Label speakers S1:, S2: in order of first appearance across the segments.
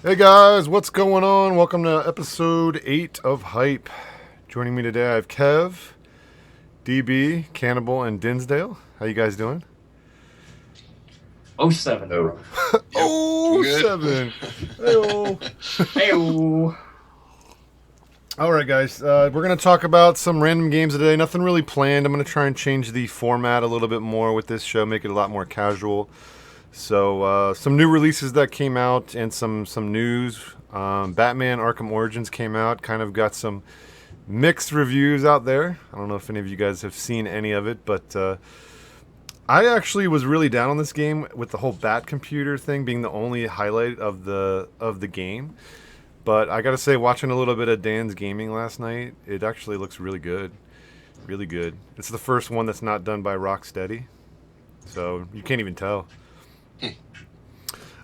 S1: Hey guys, what's going on? Welcome to episode 8 of Hype. Joining me today, I have Kev, DB, Cannibal, and Dinsdale. How you guys doing?
S2: Oh seven,
S3: Oh,
S2: bro.
S3: yep.
S1: Oh,
S3: Good.
S1: 7. Hey-oh.
S2: Hey-o.
S1: All right, guys. We're going to talk about some random games today. Nothing really planned. I'm going to try and change the format a little bit more with this show, make it a lot more casual. So, some new releases that came out and some news. Batman Arkham Origins came out. Kind of got some mixed reviews out there. I don't know if any of you guys have seen any of it, but I actually was really down on this game with the whole Bat computer thing being the only highlight of the game. But I gotta say, watching a little bit of Dan's gaming last night, it actually looks really good. Really good. It's the first one that's not done by Rocksteady, so you can't even tell.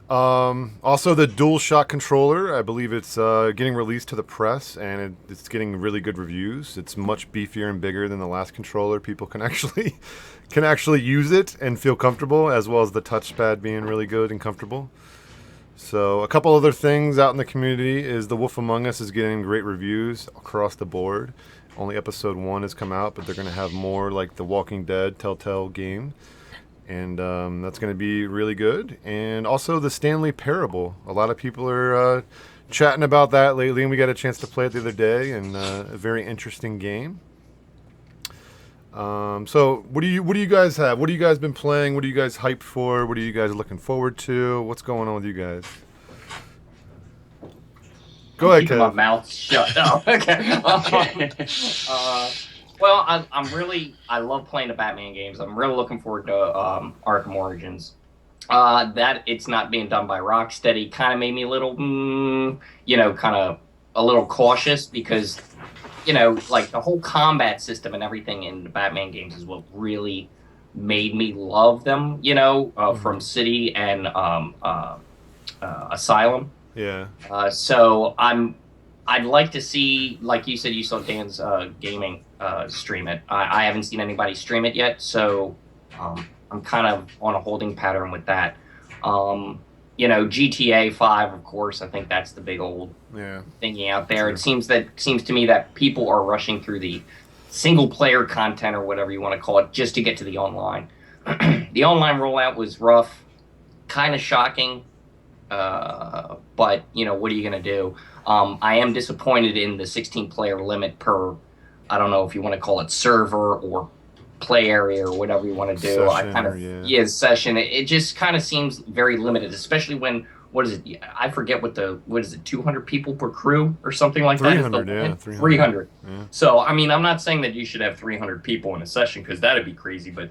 S1: Also, the DualShock controller, I believe it's getting released to the press, and it's getting really good reviews. It's much beefier and bigger than the last controller. People can actually use it and feel comfortable, as well as the touchpad being really good and comfortable. So, a couple other things out in the community is The Wolf Among Us is getting great reviews across the board. Only episode 1 has come out, but they're going to have more like The Walking Dead Telltale game. And that's going to be really good. And also the Stanley Parable. A lot of people are chatting about that lately, and we got a chance to play it the other day, and a very interesting game. So what do you guys have? What have you guys been playing? What are you guys hyped for? What are you guys looking forward to? What's going on with you guys? Go ahead,
S2: Keeping my
S1: Kev.
S2: mouth shut. Oh, okay. Well, I love playing the Batman games. I'm really looking forward to Arkham Origins. That it's not being done by Rocksteady kind of made me a little, kind of a little cautious because, like the whole combat system and everything in the Batman games is what really made me love them. From City and Asylum.
S1: Yeah.
S2: So I'd like to see, like you said, you saw Dan's gaming stream it. I haven't seen anybody stream it yet, so I'm kind of on a holding pattern with that. GTA 5, of course, I think that's the big old thingy out there. True. It seems to me that people are rushing through the single player content or whatever you want to call it just to get to the online. The online rollout was rough, kind of shocking. But what are you going to do? I am disappointed in the 16-player limit per, I don't know if you want to call it server or play area or whatever you want to do.
S1: Session,
S2: Session. It just kind of seems very limited, especially when, what is it? I forget what is it, 200 people per crew or something like
S1: 300,
S2: that?
S1: yeah.
S2: 300.
S1: Yeah.
S2: So, I mean, I'm not saying that you should have 300 people in a session because that'd be crazy, but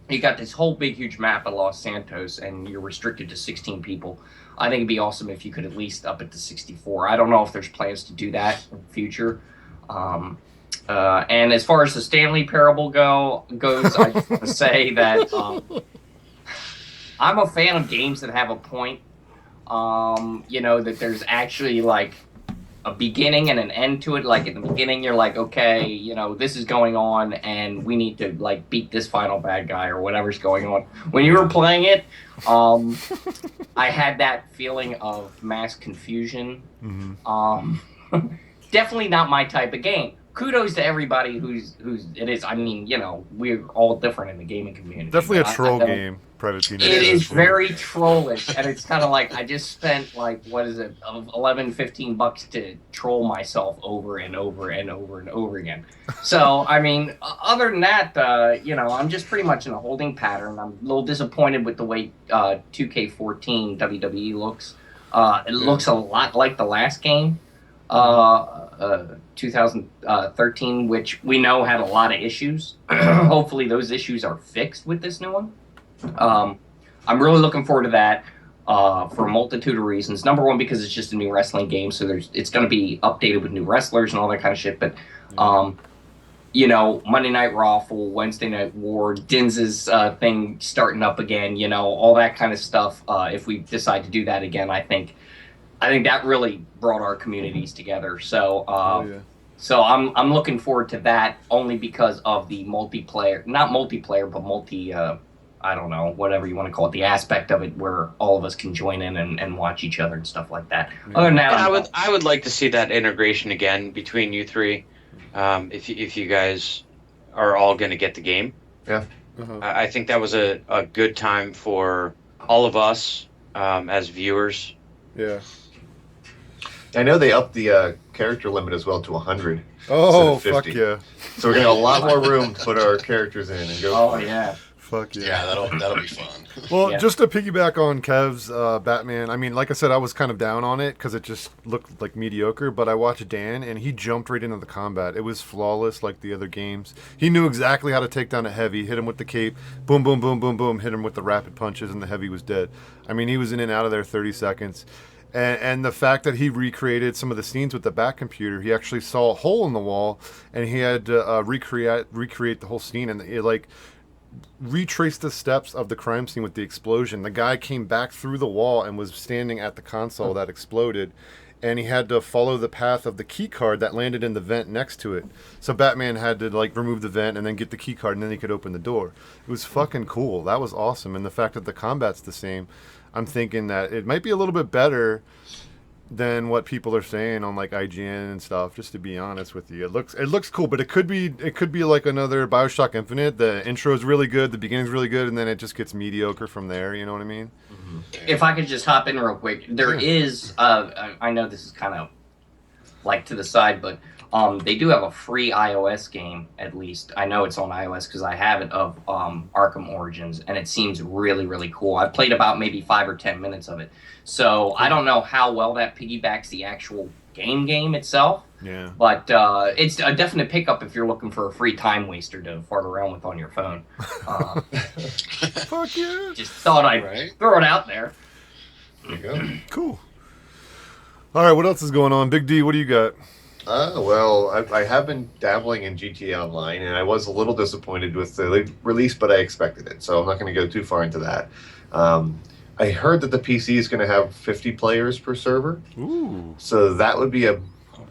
S2: you got this whole big, huge map of Los Santos and you're restricted to 16 people. I think it'd be awesome if you could at least up it to 64. I don't know if there's plans to do that in the future. And as far as the Stanley Parable goes, I just want to say that I'm a fan of games that have a point. That there's actually like a beginning and an end to it. Like at the beginning, you're like, okay, this is going on, and we need to like beat this final bad guy or whatever's going on. When you were playing it, I had that feeling of mass confusion.
S1: Mm-hmm.
S2: Definitely not my type of game. Kudos to everybody who's it is. I mean, we're all different in the gaming community.
S1: Definitely a troll game.
S2: It is very trollish, and it's kind of like I just spent like $11-15 to troll myself over and over and over and over again. So I mean, other than that, I'm just pretty much in a holding pattern. I'm a little disappointed with the way 2K14 WWE looks. It looks a lot like the last game, 2013, which we know had a lot of issues. Hopefully, those issues are fixed with this new one. I'm really looking forward to that for a multitude of reasons. Number one, because it's just a new wrestling game, so it's going to be updated with new wrestlers and all that kind of shit. But Monday Night Raw, Wednesday Night War, Dinz's thing starting up again, all that kind of stuff. If we decide to do that again, I think that really brought our communities together. So so I'm looking forward to that only because of the multiplayer, not multiplayer, but I don't know, whatever you want to call it, the aspect of it where all of us can join in and watch each other and stuff like that.
S1: Yeah.
S2: Other than that,
S3: Yeah, I would like to see that integration again between you three. If you guys are all going to get the game,
S4: Yeah.
S3: I think that was a good time for all of us as viewers.
S1: Yeah.
S4: I know they upped the character limit as well to 100.
S1: Oh,
S4: instead of
S1: fuck
S4: 50.
S1: yeah.
S4: So we're gonna have a lot more room to put our characters in and go.
S2: oh
S4: for it.
S2: yeah,
S1: Fuck yeah.
S5: Yeah, that'll be fun.
S1: Well,
S2: Yeah.
S1: just to piggyback on Kev's Batman, I mean, like I said, I was kind of down on it because it just looked like mediocre, but I watched Dan, and he jumped right into the combat. It was flawless like the other games. He knew exactly how to take down a heavy, hit him with the cape, boom, boom, boom, boom, boom, hit him with the rapid punches, and the heavy was dead. I mean, he was in and out of there 30 seconds. And the fact that he recreated some of the scenes with the back computer, he actually saw a hole in the wall, and he had to recreate the whole scene, and it, like, retraced the steps of the crime scene with the explosion. The guy came back through the wall and was standing at the console that exploded, and he had to follow the path of the key card that landed in the vent next to it. So Batman had to like remove the vent and then get the key card, and then he could open the door. It was fucking cool. That was awesome. And the fact that the combat's the same, I'm thinking that it might be a little bit better than what people are saying on like IGN and stuff. Just to be honest with you, it looks cool, but it could be like another BioShock Infinite. The intro is really good, the beginning's really good, and then it just gets mediocre from there. You know what I mean?
S2: if I could just hop in real quick, there is. I know this is kind of like to the side, but they do have a free iOS game. At least I know it's on iOS because I have it, of Arkham Origins, and it seems really really cool. I played about maybe 5 or 10 minutes of it, so I don't know how well that piggybacks the actual game itself.
S1: Yeah.
S2: But it's a definite pickup if you're looking for a free time waster to fart around with on your phone.
S1: Fuck yeah.
S2: Just thought I'd
S5: Right.
S2: throw it out there.
S4: There you go.
S1: Cool. All right, what else is going on? Big D, what do you got?
S4: Well, I have been dabbling in GTA Online, and I was a little disappointed with the release, but I expected it, so I'm not going to go too far into that. I heard that the PC is going to have 50 players per server,
S1: Ooh.
S4: so that would be a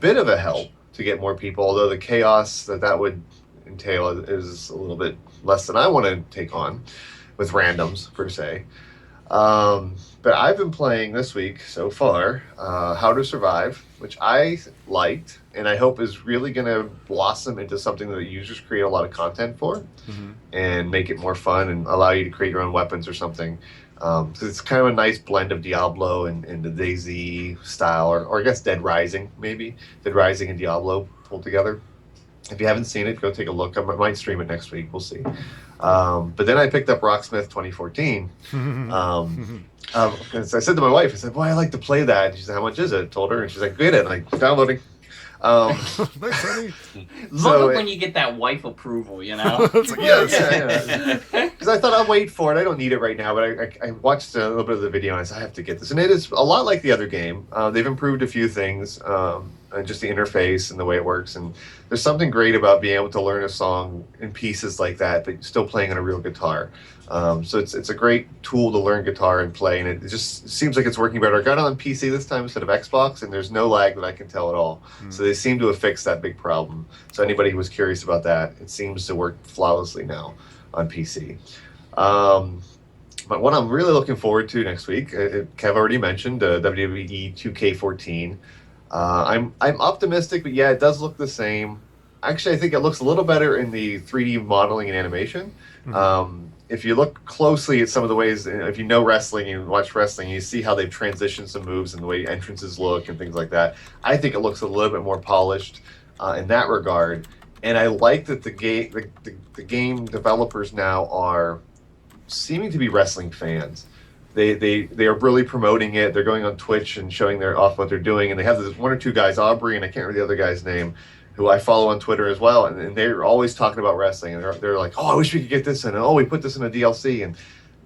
S4: bit of a help to get more people, although the chaos that would entail is a little bit less than I want to take on with randoms, per se. But I've been playing this week so far How to Survive, which I liked, and I hope is really going to blossom into something that users create a lot of content for, and make it more fun and allow you to create your own weapons or something. Because it's kind of a nice blend of Diablo and the DayZ style, or I guess Dead Rising, maybe. Dead Rising and Diablo pulled together. If you haven't seen it, go take a look. I might stream it next week. We'll see. But then I picked up Rocksmith 2014. Because I said to my wife, I said, "Boy, I like to play that." And she said, "How much is it?" I told her, and she's like, "Get it." I'm like, downloading.
S1: Nice, honey.
S2: Love it when you get that wife approval, you know?
S1: It's like, yes.
S4: Yeah. Because I thought I'll wait for it. I don't need it right now, but I watched a little bit of the video and I said I have to get this. And it is a lot like the other game. They've improved a few things, and just the interface and the way it works. And there's something great about being able to learn a song in pieces like that, but still playing on a real guitar. So it's a great tool to learn guitar and play, and it just seems like it's working better. I got it on PC this time instead of Xbox, and there's no lag that I can tell at all. So they seem to have fixed that big problem. So anybody who was curious about that, it seems to work flawlessly now on PC. But what I'm really looking forward to next week, Kev already mentioned WWE 2K14. I'm optimistic, but yeah, it does look the same. Actually, I think it looks a little better in the 3D modeling and animation. If you look closely at some of the ways, if you know wrestling, you watch wrestling, you see how they've transitioned some moves and the way entrances look and things like that. I think it looks a little bit more polished in that regard. And I like that the game developers now are seeming to be wrestling fans. They are really promoting it. They're going on Twitch and showing off what they're doing. And they have this one or two guys, Aubrey, and I can't remember the other guy's name, who I follow on Twitter as well, and they're always talking about wrestling, and they're like, "Oh, I wish we could get this in, and oh, we put this in a DLC," and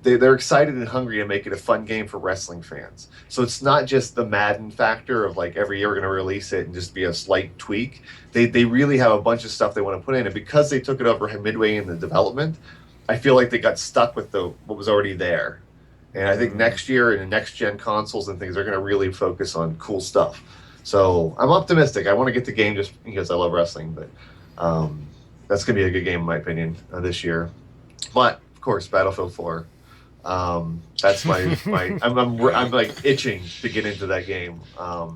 S4: they're excited and hungry to make it a fun game for wrestling fans. So it's not just the Madden factor of like every year we're going to release it and just be a slight tweak. They really have a bunch of stuff they want to put in, and because they took it over midway in the development, I feel like they got stuck with what was already there. And I think next year in the next gen consoles and things, they're going to really focus on cool stuff. So I'm optimistic. I want to get the game just because I love wrestling, but that's going to be a good game in my opinion this year. But of course, Battlefield 4. That's my I'm like itching to get into that game.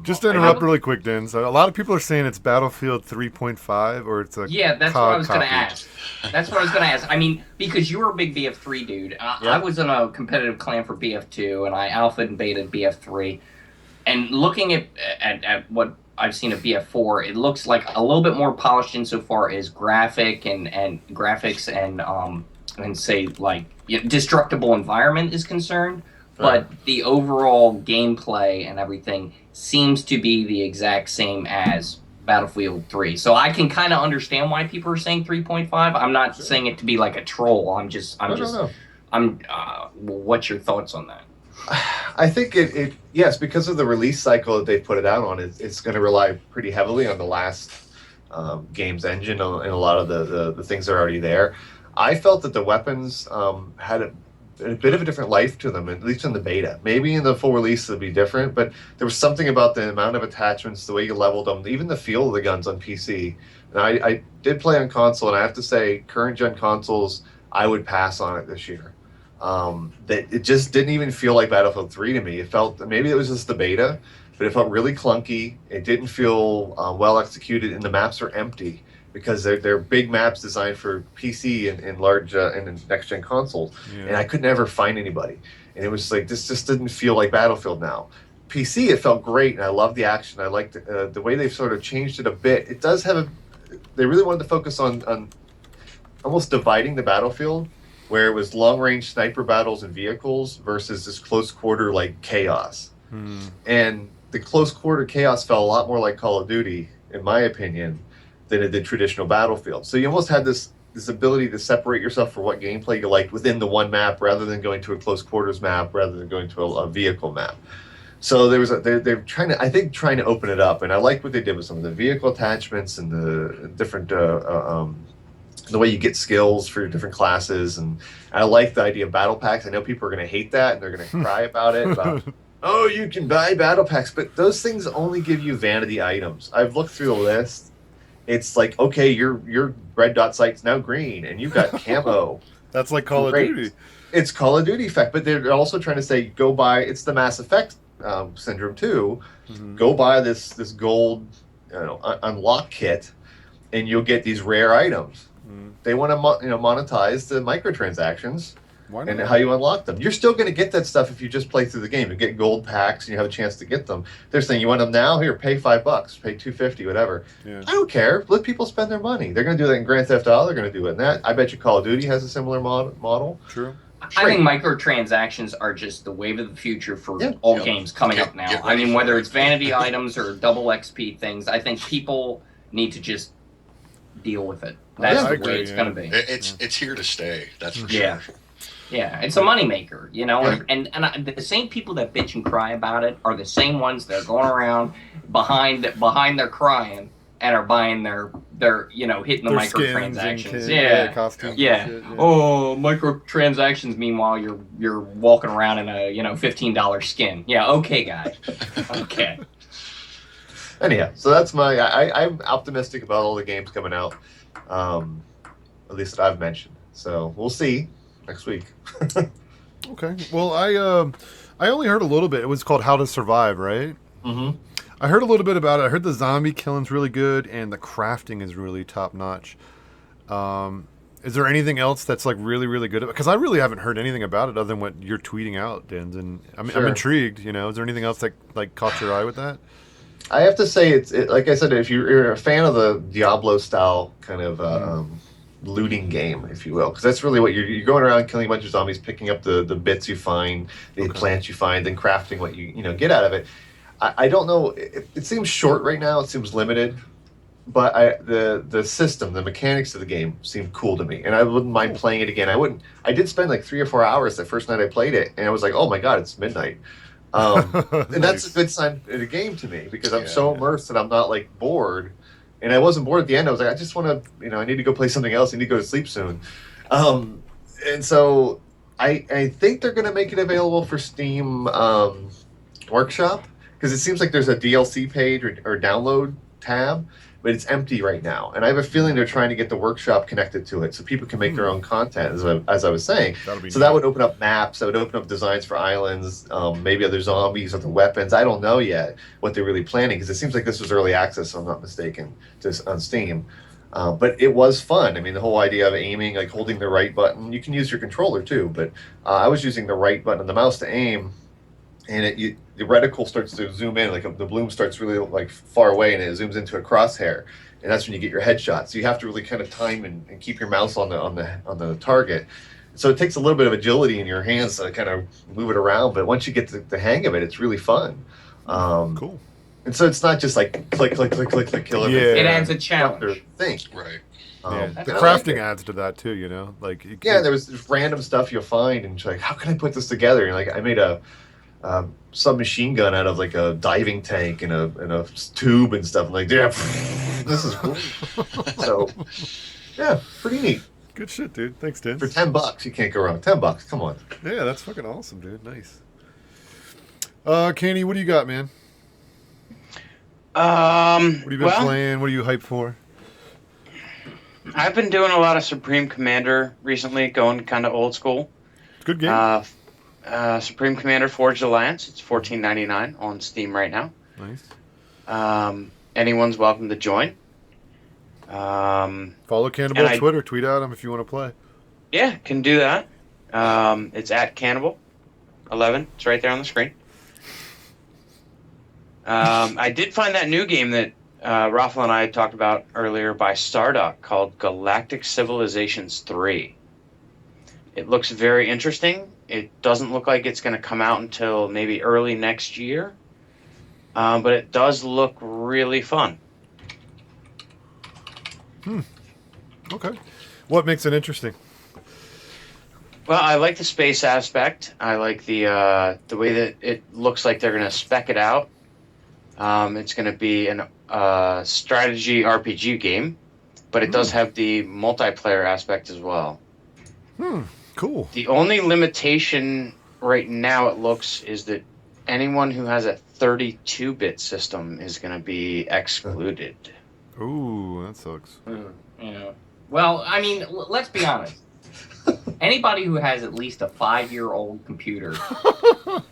S1: Just to interrupt really quick, Den. So a lot of people are saying it's Battlefield 3.5 or it's a
S2: yeah. That's
S1: COD
S2: what I was going to
S1: copy.
S2: ask. That's what I was going to ask. I mean, because you were a big BF3 dude. I was in a competitive clan for BF2, and I alpha and beta BF3. And looking at what I've seen of BF4, it looks like a little bit more polished insofar as graphics and say like destructible environment is concerned. But the overall gameplay and everything seems to be the exact same as Battlefield 3. So I can kind of understand why people are saying 3.5. I'm not saying it to be like a troll. What's your thoughts on that?
S4: I think it yes, because of the release cycle that they put it out on, it's going to rely pretty heavily on the last game's engine and a lot of the things that are already there. I felt that the weapons had a bit of a different life to them, at least in the beta. Maybe in the full release it'll be different, but there was something about the amount of attachments, the way you leveled them, even the feel of the guns on PC. And I did play on console, and I have to say, current gen consoles, I would pass on it this year. That it just didn't even feel like Battlefield 3 to me. It felt, maybe it was just the beta, but it felt really clunky. It didn't feel well executed, and the maps are empty because they're big maps designed for PC and large and next gen consoles. Yeah. And I could never find anybody. And it was like, this just didn't feel like Battlefield now. PC, it felt great, and I love the action. I liked the way they've sort of changed it a bit. It does have they really wanted to focus on almost dividing the battlefield, where it was long-range sniper battles and vehicles versus this close-quarter, like, chaos. And the close-quarter chaos felt a lot more like Call of Duty, in my opinion, than it did traditional Battlefield. So you almost had this ability to separate yourself for what gameplay you liked within the one map, rather than going to a close-quarters map, rather than going to a vehicle map. So they're trying to open it up, and I like what they did with some of the vehicle attachments and the different the way you get skills for your different classes, and I like the idea of battle packs. I know people are going to hate that, and they're going to cry about it. Oh, you can buy battle packs, but those things only give you vanity items. I've looked through the list. It's like, okay, your red dot sight's now green, and you've got camo.
S1: That's like Call of Duty.
S4: It's Call of Duty effect, but they're also trying to say, go buy. It's the Mass Effect syndrome too. Go buy this gold, unlock kit, and you'll get these rare items. They want to monetize the microtransactions and how you unlock them. You're still going to get that stuff if you just play through the game. You get gold packs and you have a chance to get them. They're saying, you want them now? Here, pay $5, pay $2.50, whatever. Yeah. I don't care. Let people spend their money. They're going to do that in Grand Theft Auto. They're going to do it in that. I bet you Call of Duty has a similar model.
S1: True.
S2: I think microtransactions are just the wave of the future for all games coming up now. I mean, whether it's vanity items or double XP things, I think people need to just deal with it. That's the way it's going to be.
S5: It's here to stay. That's for sure.
S2: Yeah, it's a moneymaker, and the same people that bitch and cry about it are the same ones that are going around behind their crying and are buying their hitting the microtransactions.
S1: Costumes.
S2: Oh, microtransactions. Meanwhile, you're walking around in a $15 skin. Yeah, okay, guys. Okay.
S4: Anyhow, so that's I'm optimistic about all the games coming out, at least that I've mentioned. So we'll see next week.
S1: Okay. Well, I only heard a little bit. It was called How to Survive, right?
S4: Mm-hmm.
S1: I heard a little bit about it. I heard the zombie killing's really good, and the crafting is really top notch. Is there anything else that's like really, really good? Because I really haven't heard anything about it other than what you're tweeting out, Dins, and I'm intrigued. Is there anything else that like caught your eye with that?
S4: I have to say, it's like I said, if you're a fan of the Diablo style kind of looting game, if you will, because that's really what you're going around killing a bunch of zombies, picking up the bits you find, the plants you find, then crafting what you get out of it. I don't know. It seems short right now. It seems limited, but the system, the mechanics of the game seem cool to me, and I wouldn't mind playing it again. I did spend like 3 or 4 hours the first night I played it, and I was like, oh my god, it's midnight. And that's a good sign in a game to me, because I'm so immersed that I'm not like bored. And I wasn't bored at the end. I was like, I just want to, I need to go play something else. I need to go to sleep soon. And so I think they're going to make it available for Steam Workshop, because it seems like there's a DLC page or download tab. but it's empty right now. And I have a feeling they're trying to get the workshop connected to it so people can make their own content, as I was saying. So
S1: neat.
S4: that would open up maps, that would open up designs for islands, maybe other zombies, other weapons. I don't know yet what they're really planning, because it seems like this was early access, if I'm not mistaken, just on Steam. But it was fun. I mean, the whole idea of aiming, like holding the right button, you can use your controller too, but I was using the right button on the mouse to aim, and the reticle starts to zoom in, like the bloom starts really like far away, and it zooms into a crosshair, and that's when you get your headshot. So you have to really kind of time and keep your mouse on the target. So it takes a little bit of agility in your hands to kind of move it around, but once you get the hang of it, it's really fun.
S1: Cool.
S4: And so it's not just like click, click, click, click, click, kill everything.
S2: It adds a challenge.
S4: Thing.
S5: Right.
S1: The crafting adds to that too, you know. Like
S4: there was random stuff you'll find, and you're like, how can I put this together? And like I made a submachine gun out of like a diving tank and a tube and stuff. I'm like, yeah, this is cool. So, yeah, pretty neat.
S1: Good shit, dude. Thanks, Tim.
S4: For $10, you can't go wrong. $10, come on.
S1: Yeah, that's fucking awesome, dude. Nice. Kenny, what do you got, man? What have you been playing? What are you hyped for?
S3: I've been doing a lot of Supreme Commander recently, going kind of old school.
S1: Good game.
S3: Supreme Commander Forged Alliance. It's $14.99 on Steam right now.
S1: Nice.
S3: Anyone's welcome to join.
S1: Follow Cannibal on Twitter. Tweet at him if you want to play.
S3: Yeah, can do that. It's at Cannibal11. It's right there on the screen. I did find that new game that Rafael and I talked about earlier by Stardock called Galactic Civilizations 3. It looks very interesting. It doesn't look like it's going to come out until maybe early next year, but it does look really fun.
S1: Okay. What makes it interesting?
S3: Well, I like the space aspect. I like the way that it looks like they're going to spec it out. It's going to be a strategy RPG game, but it does have the multiplayer aspect as well.
S1: Cool.
S3: The only limitation right now, it looks, is that anyone who has a 32-bit system is going to be excluded.
S1: Ooh, that sucks.
S2: Yeah. Well, I mean, let's be honest. Anybody who has at least a 5-year-old computer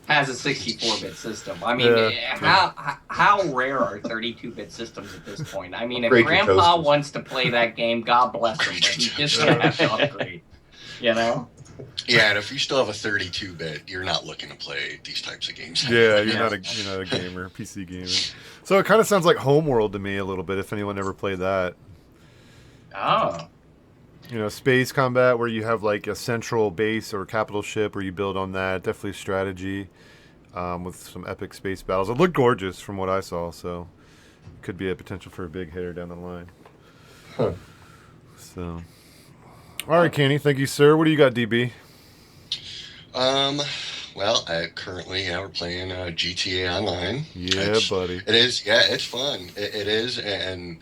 S2: has a 64-bit system. I mean, how rare are 32-bit systems at this point? I mean, if Grandpa wants to play that game, God bless him, but he just has to upgrade. You know?
S5: Yeah, and if you still have a 32-bit, you're not looking to play these types of games.
S1: Yeah, you're not a gamer, PC gamer. So it kind of sounds like Homeworld to me a little bit. If anyone ever played that.
S2: Oh.
S1: You know, space combat where you have like a central base or capital ship where you build on that. Definitely strategy with some epic space battles. It looked gorgeous from what I saw, so could be a potential for a big hitter down the line. So, all right, Kenny, thank you, sir. What do you got, DB?
S5: Well, currently, we're playing GTA Online.
S1: Yeah, buddy.
S5: It is, it's fun. It is, and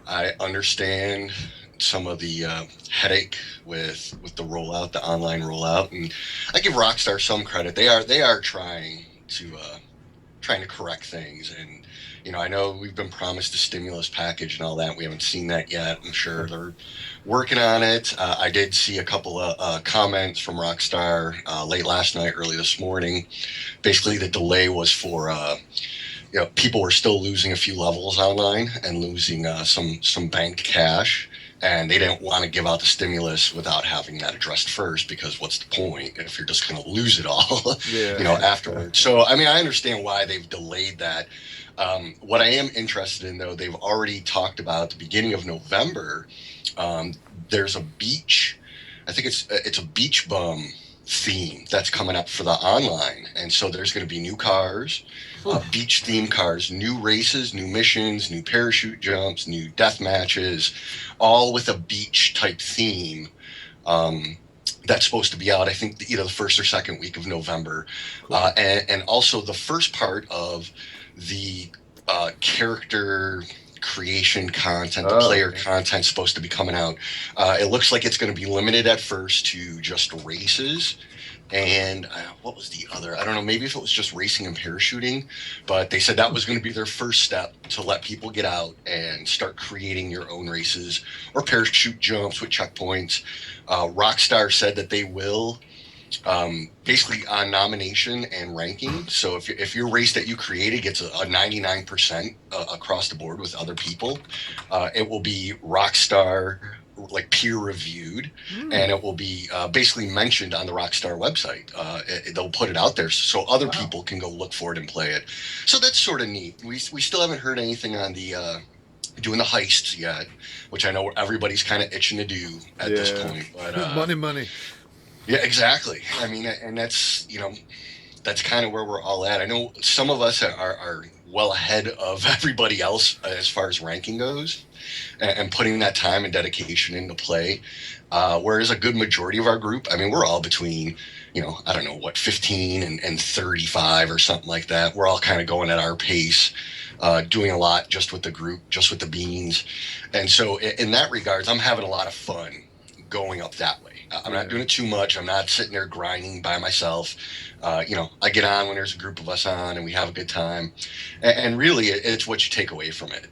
S5: I understand some of the headache with the rollout, the online rollout, and I give Rockstar some credit. They are trying to correct things, and I know we've been promised a stimulus package and all that. We haven't seen that yet. I'm sure they're working on it. I did see a couple of comments from Rockstar late last night, early this morning. Basically, the delay was for people were still losing a few levels online and losing some banked cash. And they didn't want to give out the stimulus without having that addressed first, because what's the point if you're just going to lose it all, afterwards? So, I mean, I understand why they've delayed that. What I am interested in, though, they've already talked about at the beginning of November. There's a beach. I think it's a beach bum theme that's coming up for the online, and so there's going to be new cars. Beach themed cars, new races, new missions, new parachute jumps, new death matches, all with a beach type theme. That's supposed to be out, I think, either the first or second week of November. Cool. And also the first part of the character creation content, the player content supposed to be coming out. It looks like it's going to be limited at first to just races. and what was the other? I don't know, maybe if it was just racing and parachuting, but they said that was going to be their first step to let people get out and start creating your own races or parachute jumps with checkpoints. Rockstar said that they will basically on nomination and ranking. So if your race that you created gets a 99% across the board with other people, it will be Rockstar like peer reviewed, and it will be basically mentioned on the Rockstar website. They'll put it out there so other people can go look for it and play it. So that's sort of neat. We still haven't heard anything on the doing the heists yet, which I know everybody's kind of itching to do at this point. But
S1: money.
S5: Yeah, exactly. I mean, and that's, that's kind of where we're all at. I know some of us are well ahead of everybody else as far as ranking goes and putting that time and dedication into play. Whereas a good majority of our group, I mean, we're all between, I don't know, 15 and 35 or something like that. We're all kind of going at our pace, doing a lot just with the group, just with the beans. And so in that regards, I'm having a lot of fun going up that way. I'm not doing it too much. I'm not sitting there grinding by myself. I get on when there's a group of us on and we have a good time. And really, it's what you take away from it.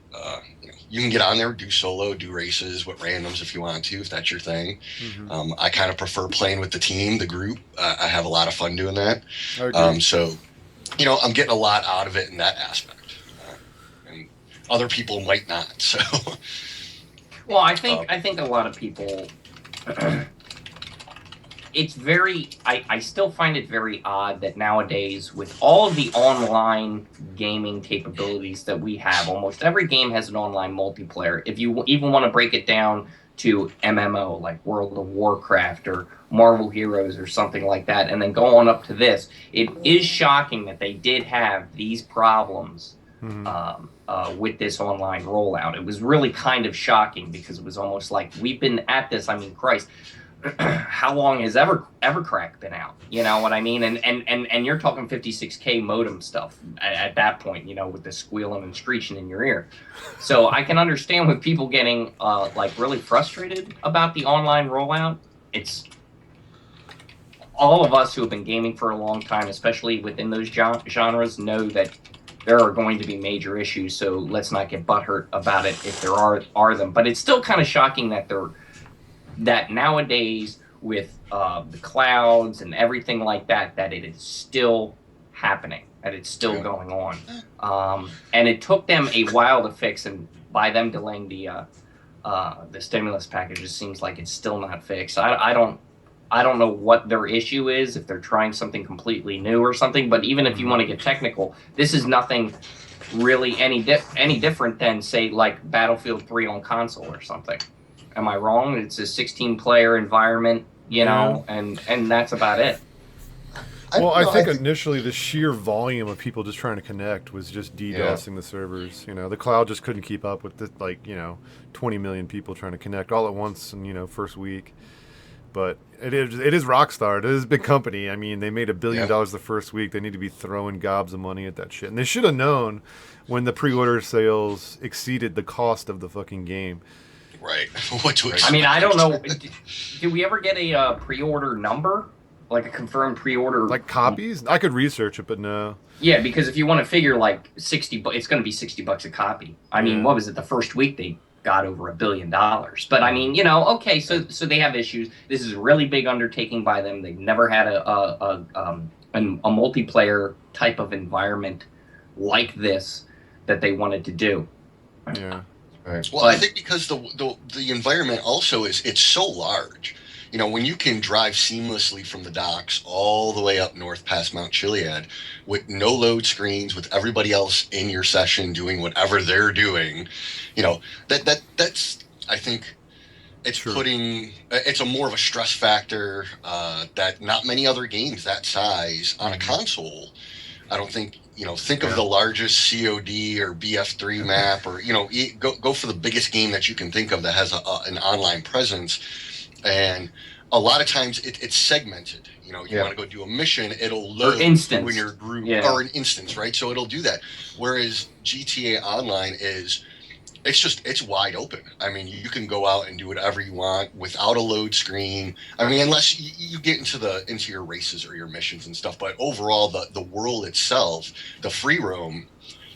S5: You can get on there, do solo, do races with randoms if you want to, if that's your thing. Mm-hmm. I kind of prefer playing with the team, the group. I have a lot of fun doing that. So, I'm getting a lot out of it in that aspect. And other people might not. So,
S2: well, I think a lot of people. It's very, I still find it very odd that nowadays, with all of the online gaming capabilities that we have, almost every game has an online multiplayer. If you even want to break it down to MMO, like World of Warcraft or Marvel Heroes or something like that, and then go on up to this, it is shocking that they did have these problems with this online rollout. It was really kind of shocking because it was almost like we've been at this, I mean, Christ, how long has Evercrack been out? You know what I mean? And you're talking 56K modem stuff at that point, with the squealing and screeching in your ear. So I can understand with people getting really frustrated about the online rollout. It's all of us who have been gaming for a long time, especially within those genres, know that there are going to be major issues. So let's not get butthurt about it if there are them. But it's still kind of shocking that nowadays with the clouds and everything like that it is still happening, that it's still going on. And it took them a while to fix, and by them delaying the stimulus package, it seems like it's still not fixed. I don't know what their issue is, if they're trying something completely new or something, but even if you want to get technical, this is nothing really any different than, say, like Battlefield 3 on console or something. Am I wrong? It's a 16-player environment, and that's about it.
S1: I think initially the sheer volume of people just trying to connect was just DDoSing the servers. The cloud just couldn't keep up with 20 million people trying to connect all at once in, first week. But it is Rockstar. It is a big company. I mean, they made $1 billion the first week. They need to be throwing gobs of money at that shit. And they should have known when the pre-order sales exceeded the cost of the fucking game.
S5: Right. What to expect?
S2: I mean, I don't know. Did we ever get a pre-order number? Like a confirmed pre-order?
S1: Like copies? I could research it, but no.
S2: Yeah, because if you want to figure like $60, it's going to be $60 a copy. I mean, what was it? The first week they got over $1 billion. But I mean, okay, so they have issues. This is a really big undertaking by them. They've never had a multiplayer type of environment like this that they wanted to do.
S1: Yeah.
S5: Right. Well, I think because the environment also it's so large. When you can drive seamlessly from the docks all the way up north past Mount Chiliad with no load screens, with everybody else in your session doing whatever they're doing, that's I think it's putting it's a more of a stress factor that not many other games that size on a console. I don't think. Think of the largest COD or BF3 map, or go for the biggest game that you can think of that has an online presence. And a lot of times it's segmented. You want to go do a mission, it'll load in your group or an instance, right? So it'll do that. Whereas GTA Online is it's wide open. I mean, you can go out and do whatever you want without a load screen. I mean, unless you get into your races or your missions and stuff. But overall, the world itself, the free roam,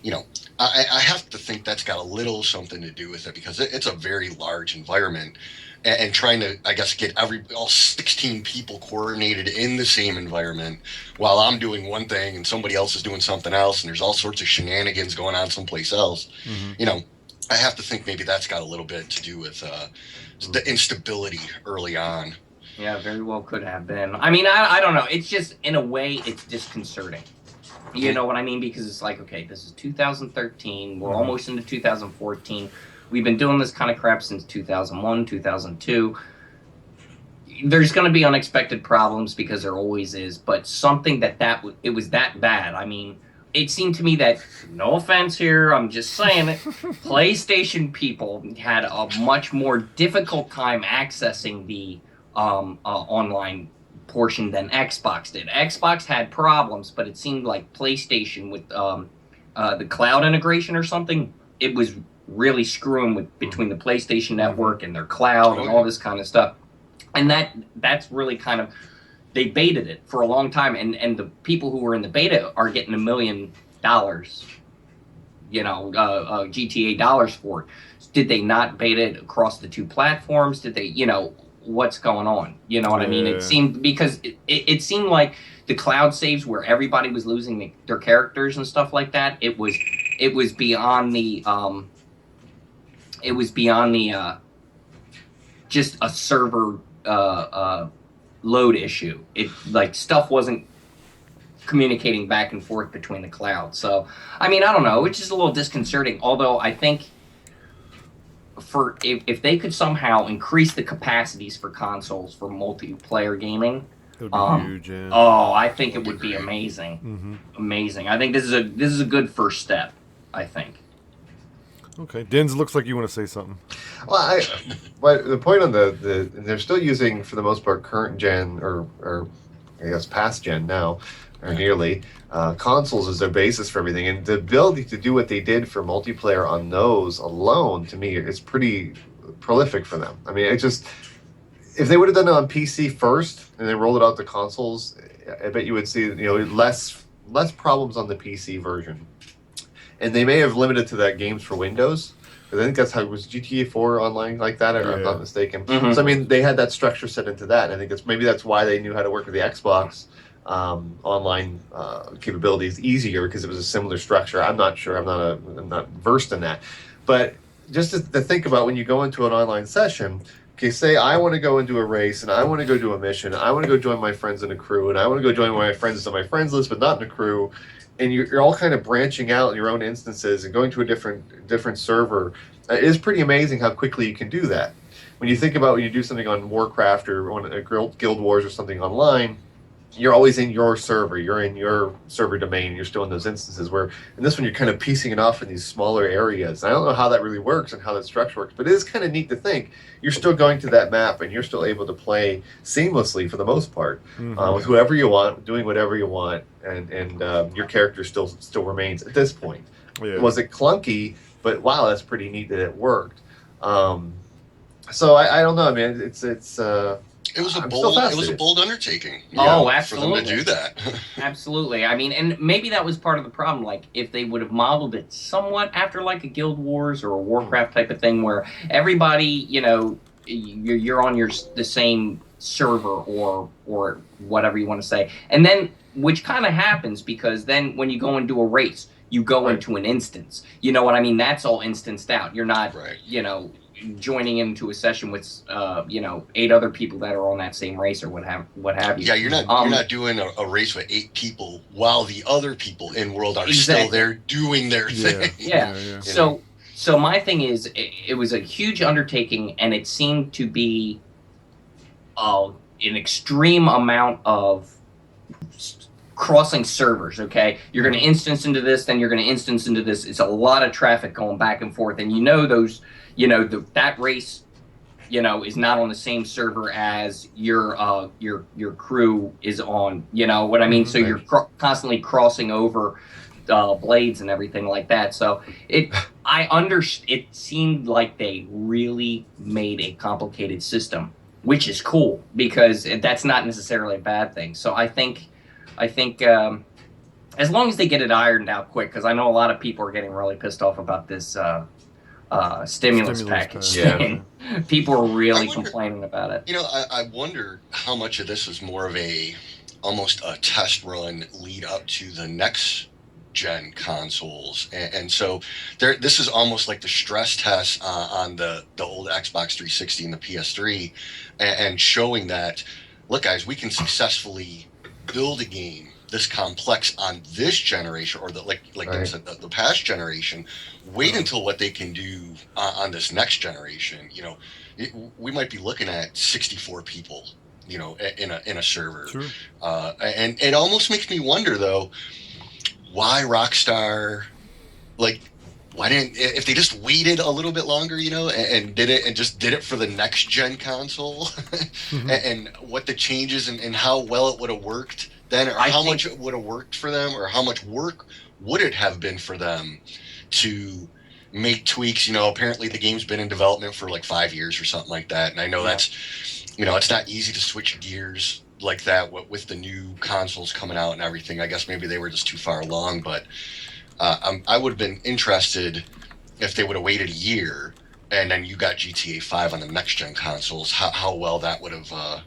S5: you know, I have to think that's got a little something to do with it, because it's a very large environment, and trying to, I guess, get all 16 people coordinated in the same environment while I'm doing one thing and somebody else is doing something else, and there's all sorts of shenanigans going on someplace else. You know, I have to think maybe that's got a little bit to do with the instability early on.
S2: Yeah, very well could have been. I mean, I don't know. It's just, in a way, it's disconcerting. You know what I mean? Because it's like, okay, this is 2013. We're almost into 2014. We've been doing this kind of crap since 2001, 2002. There's going to be unexpected problems, because there always is. But something it was that bad. I mean, it seemed to me that, no offense here, I'm just saying it, PlayStation people had a much more difficult time accessing the online portion than Xbox did. Xbox had problems, but it seemed like PlayStation, with the cloud integration or something, it was really screwing between the PlayStation Network and their cloud and all this kind of stuff. And that's really kind of, they baited it for a long time, and the people who were in the beta are getting $1 million, GTA dollars for it. Did they not beta it across the two platforms? Did they, what's going on? You know what I mean? It seemed, because it seemed like the cloud saves where everybody was losing their characters and stuff like that. It was beyond the just a server load issue. It, like, stuff wasn't communicating back and forth between the clouds. So, I mean, I don't know. It's just a little disconcerting. Although I think if they could somehow increase the capacities for consoles for multiplayer gaming,
S1: it would be huge. Yeah.
S2: Oh, I think it would be amazing. Amazing. I think this is a good first step, I think.
S1: Okay, Dins, looks like you want to say something.
S4: Well, but the point on they're still using, for the most part, current gen or I guess past gen now, or nearly, consoles as their basis for everything, and the ability to do what they did for multiplayer on those alone, to me, is pretty prolific for them. I mean, it just, if they would have done it on PC first and then rolled it out to consoles, I bet you would see less problems on the PC version. And they may have limited to that games for Windows. I think that's how it was. GTA 4 online like that, if I'm not mistaken. So I mean, they had that structure set into that. And I think maybe that's why they knew how to work with the Xbox online capabilities easier, because it was a similar structure. I'm not sure. I'm not versed in that. But just to think about, when you go into an online session, okay, say I want to go and do a race, and I want to go do a mission. I want to go join my friends in a crew, and I want to go join my friends on my friends list, but not in a crew. And you're all kind of branching out in your own instances and going to a different server. It is pretty amazing how quickly you can do that. When you think about when you do something on Warcraft or on a Guild Wars or something online, you're always in your server. You're in your server domain. You're still in those instances. Where in this one, you're kind of piecing it off in these smaller areas. I don't know how that really works and how that structure works, but it is kind of neat to think you're still going to that map and you're still able to play seamlessly for the most part with whoever you want, doing whatever you want, and your character still remains at this point. Yeah. Was it clunky? But wow, that's pretty neat that it worked. So I don't know. I mean, it's
S5: It was a bold undertaking.
S2: Absolutely.
S5: For them to do that.
S2: Absolutely. I mean, and maybe that was part of the problem. Like, if they would have modeled it somewhat after like a Guild Wars or a Warcraft type of thing, where everybody, you're on the same server or whatever you want to say, and then, which kind of happens, because then when you go and do a race, you go into an instance. You know what I mean? That's all instanced out. You're not, joining into a session with 8 other people that are on that same race or what have you.
S5: Yeah, you're not doing a race with 8 people while the other people in world are still there doing their thing.
S2: Yeah. So my thing is, it was a huge undertaking, and it seemed to be an extreme amount of crossing servers. Okay, you're going to instance into this, then you're going to instance into this. It's a lot of traffic going back and forth, and those. That race, is not on the same server as your crew is on. You know what I mean? So you're constantly crossing over blades and everything like that. So it seemed like they really made a complicated system, which is cool because that's not necessarily a bad thing. So I think as long as they get it ironed out quick, because I know a lot of people are getting really pissed off about this stimulus package thing. Yeah. People are really complaining about it.
S5: I wonder how much of this is more of almost a test run lead up to the next gen consoles, and so this is almost like the stress test on the old Xbox 360 and the PS3, and showing that, look guys, we can successfully build a game this complex on this generation, or like I said, the past generation. Wait until what they can do on this next generation. We might be looking at 64 people, in a server.
S1: Sure.
S5: And it almost makes me wonder though, why Rockstar, why didn't, if they just waited a little bit longer, and did it for the next gen console, mm-hmm. and what the changes and how well it would have worked then, or how much it would have worked for them, or how much work would it have been for them to make tweaks. Apparently the game's been in development for 5 years or something like that, and I know that's, it's not easy to switch gears like that with the new consoles coming out and everything. I guess maybe they were just too far along, but I would have been interested if they would have waited a year and then you got GTA 5 on the next gen consoles, how well that would have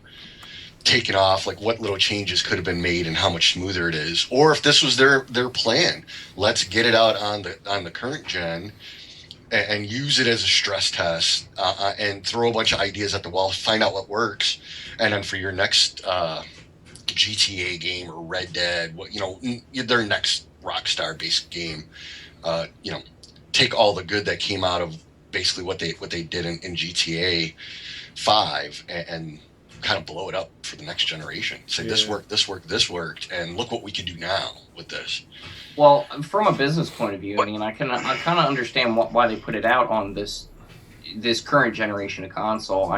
S5: taken off, what little changes could have been made and how much smoother it is. Or if this was their plan, let's get it out on the current gen and use it as a stress test, and throw a bunch of ideas at the wall, find out what works, and then for your next GTA game or Red Dead, their next Rockstar based game, take all the good that came out of basically what they did in GTA 5 and kind of blow it up for the next generation. Say this worked, and look what we can do now with this.
S2: Well, from a business point of view, I kind of understand why they put it out on this current generation of console.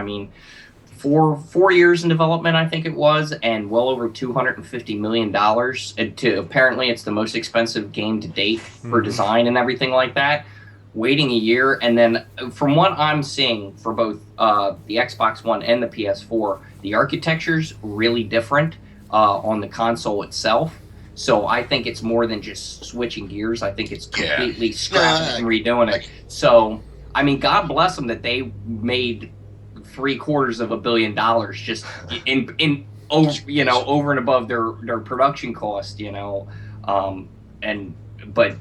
S2: Four years in development, I think it was, and well over $250 million. Apparently, it's the most expensive game to date for design and everything like that. Waiting a year, and then from what I'm seeing for both the Xbox One and the PS4, the architecture's really different on the console itself. So I think it's more than just switching gears. I think it's completely scrapping and redoing it. So, God bless them that they made $750 million just in over and above their production cost, but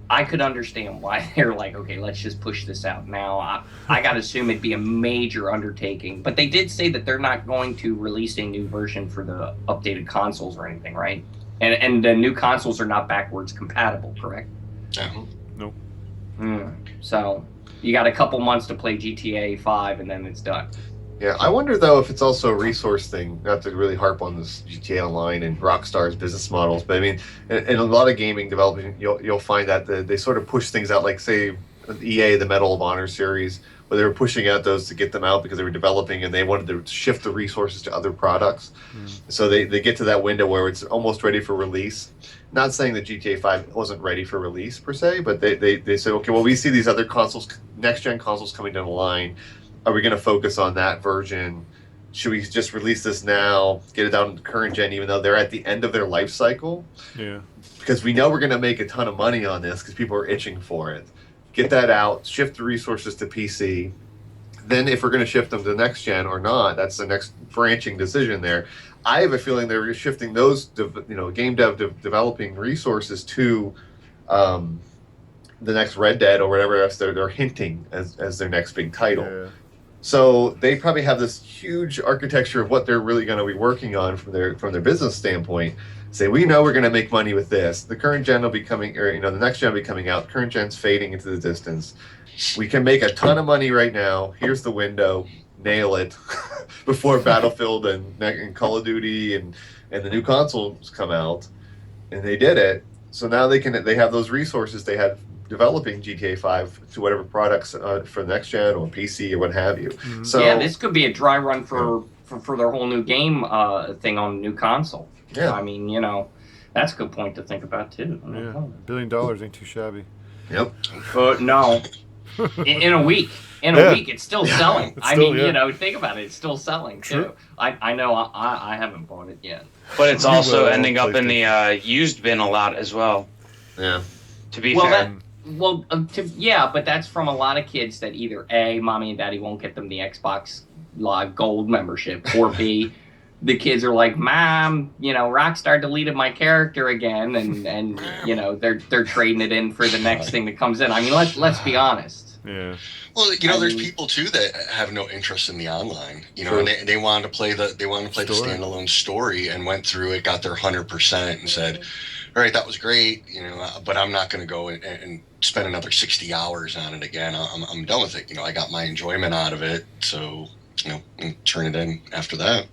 S2: I could understand why they're like, okay, let's just push this out now. I got to assume it'd be a major undertaking, but they did say that they're not going to release a new version for the updated consoles or anything, right? And the new consoles are not backwards compatible, correct?
S1: No.
S2: So you got a couple months to play GTA 5 and then it's done.
S4: Yeah, I wonder though if it's also a resource thing. Not to really harp on this GTA Online and Rockstar's business models, but in a lot of gaming development, you'll find that they sort of push things out, like say EA, the Medal of Honor series, where they were pushing out those to get them out because they were developing and they wanted to shift the resources to other products. So they get to that window where it's almost ready for release. Not saying that GTA 5 wasn't ready for release per se, but they said, okay, well, we see these other consoles, next gen consoles coming down the line. Are we going to focus on that version? Should we just release this now, get it out in the current gen, even though they're at the end of their life cycle?
S1: Yeah.
S4: Because we know we're going to make a ton of money on this because people are itching for it. Get that out, shift the resources to PC. Then if we're going to shift them to the next gen or not, that's the next branching decision there. I have a feeling they're shifting those, game developing resources to the next Red Dead or whatever else they're hinting as their next big title.
S1: Yeah.
S4: So they probably have this huge architecture of what they're really going to be working on from their business standpoint. Say, we know we're going to make money with this. The current gen will be coming, or the next gen will be coming out. Current gen's fading into the distance. We can make a ton of money right now. Here's the window. Nail it before Battlefield and Call of Duty and the new consoles come out. And they did it. So now they have those resources they had developing GTA 5 to whatever products for the next gen or PC or what have you.
S1: Mm-hmm.
S4: So
S2: yeah, this could be a dry run for their whole new game thing on the new console.
S4: Yeah.
S2: That's a good point to think about too.
S1: Yeah, $1 billion ain't too shabby.
S4: Yep.
S2: But no, in a week. In a week, it's still selling.
S1: It's still,
S2: you know, think about it. It's still selling too. I know. I haven't bought it yet.
S3: But it's also ending up in the used bin a lot as well.
S4: Yeah.
S3: To be fair.
S2: But that's from a lot of kids that either A, mommy and daddy won't get them the Xbox Live Gold membership, or B, the kids are like, Mom, you know, Rockstar deleted my character again, and you know, they're trading it in for the next thing that comes in. I mean, let's be honest.
S1: Yeah.
S5: Well, you know, there's people too that have no interest in the online. You know, and they wanted to play the standalone story and went through it, got their 100%, and said, all right, that was great, you know, but I'm not going to go and spend another 60 hours on it again. I'm done with it. You know, I got my enjoyment out of it, so, you know, and turn it in after that.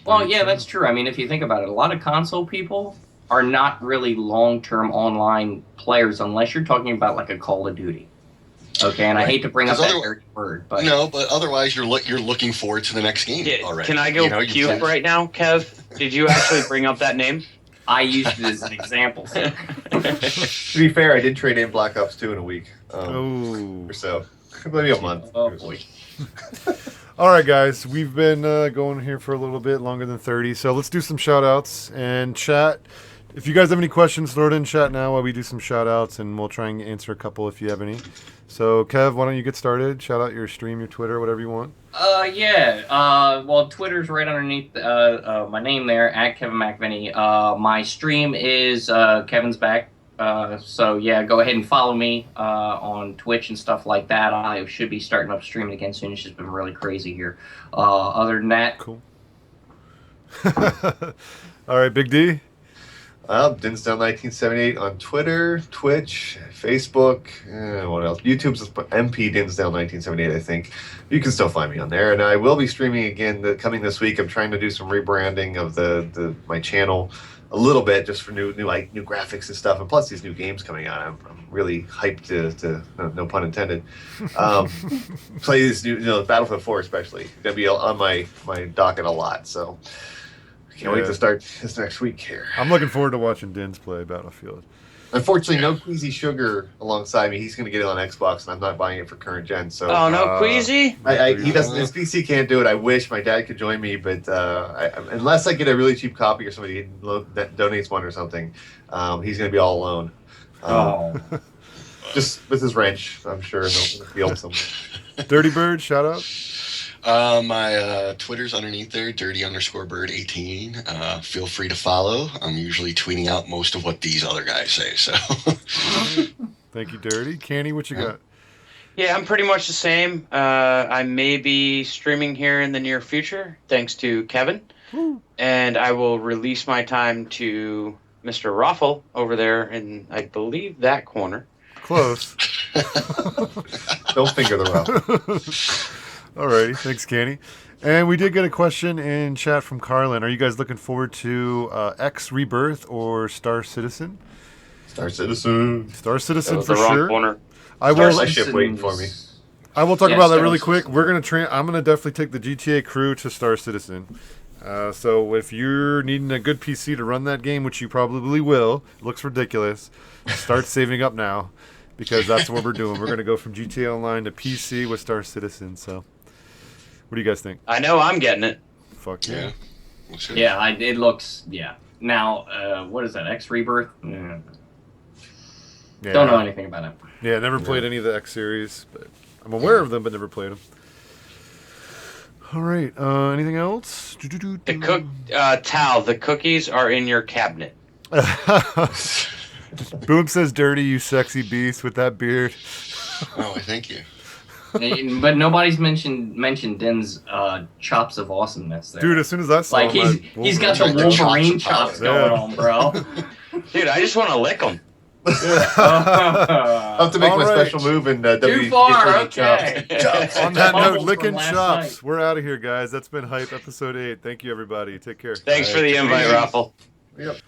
S2: Well, yeah, that's true. I mean, if you think about it, a lot of console people are not really long-term online players unless you're talking about like a Call of Duty. Okay, and I hate to bring up that dirty word, but
S5: no, but otherwise you're looking forward to the next game already.
S3: Can I go cute right now, Kev? Did you actually bring up that name?
S2: I used it as an example.
S4: To be fair, I did trade in Black Ops 2 in a week. Or so. Maybe a month.
S2: Oh, boy.
S1: All right, guys. We've been going here for a little bit longer than 30, so let's do some shout-outs. And chat, if you guys have any questions, throw it in chat now while we do some shout-outs, and we'll try and answer a couple if you have any. So, Kev, why don't you get started? Shout out your stream, your Twitter, whatever you want.
S2: Well, Twitter's right underneath my name there, at Kevin McVinney. My stream is Kevin's Back. So, yeah, go ahead and follow me on Twitch and stuff like that. I should be starting up streaming again soon. It's just been really crazy here. Other than that...
S1: Cool. All right, Big D?
S4: Dinsdale1978 on Twitter, Twitch, Facebook, what else? YouTube's MP Dinsdale1978, I think. You can still find me on there. And I will be streaming again coming this week. I'm trying to do some rebranding of my channel a little bit, just for new graphics and stuff. And plus these new games coming out. I'm really hyped to no pun intended, play this new, Battlefield 4 especially. It's going to be on my docket a lot, so... Can't wait to start this next week here.
S1: I'm looking forward to watching Dins play Battlefield.
S4: Unfortunately, no Queasy Sugar alongside me. He's going to get it on Xbox, and I'm not buying it for current gen. So,
S3: no Queasy?
S4: He doesn't. His PC can't do it. I wish my dad could join me, but unless I get a really cheap copy or somebody that donates one or something, he's going to be all alone. Just with his wrench, I'm sure he'll be able to.
S1: Dirty Bird, shout out.
S5: My Twitter's underneath there, dirty_bird18. Feel free to follow. I'm usually tweeting out most of what these other guys say. So,
S1: thank you, Dirty. Canny, what you got?
S3: Yeah, I'm pretty much the same. I may be streaming here in the near future, thanks to Kevin. And I will release my time to Mr. Raffle over there in, I believe, that corner.
S1: Close.
S4: Don't finger the rough.
S1: Alrighty, thanks, Canny. And we did get a question in chat from Carlin. Are you guys looking forward to X Rebirth or Star Citizen?
S4: Star Citizen.
S1: Star Citizen for
S3: the wrong
S1: sure.
S3: Corner.
S1: I will.
S4: My ship waiting for me.
S1: I will talk about that really quick. We're gonna I'm gonna definitely take the GTA crew to Star Citizen. So if you're needing a good PC to run that game, which you probably will, it looks ridiculous. Start saving up now, because that's what we're doing. We're gonna go from GTA Online to PC with Star Citizen. So. What do you guys think?
S3: I know I'm getting it.
S1: Fuck yeah.
S2: Yeah, it looks, yeah. Now, what is that, X Rebirth? Yeah. Don't know anything about it.
S1: Yeah, never played any of the X series, but I'm aware of them, but never played them. All right, anything else?
S3: Tal, the cookies are in your cabinet.
S1: Boom says, dirty, you sexy beast with that beard.
S5: Oh, thank you.
S2: But nobody's mentioned Din's chops of awesomeness there.
S1: Dude, as soon as I saw him,
S2: he's got the Wolverine chops going on, bro.
S3: Dude, I just want to lick them.
S4: I'll have to make my special move in
S2: Too far, okay.
S4: Chops.
S1: On that note, licking chops. We're out of here, guys. That's been Hype Episode 8. Thank you, everybody. Take care.
S3: Thanks for the invite, Raffle.
S4: Yep.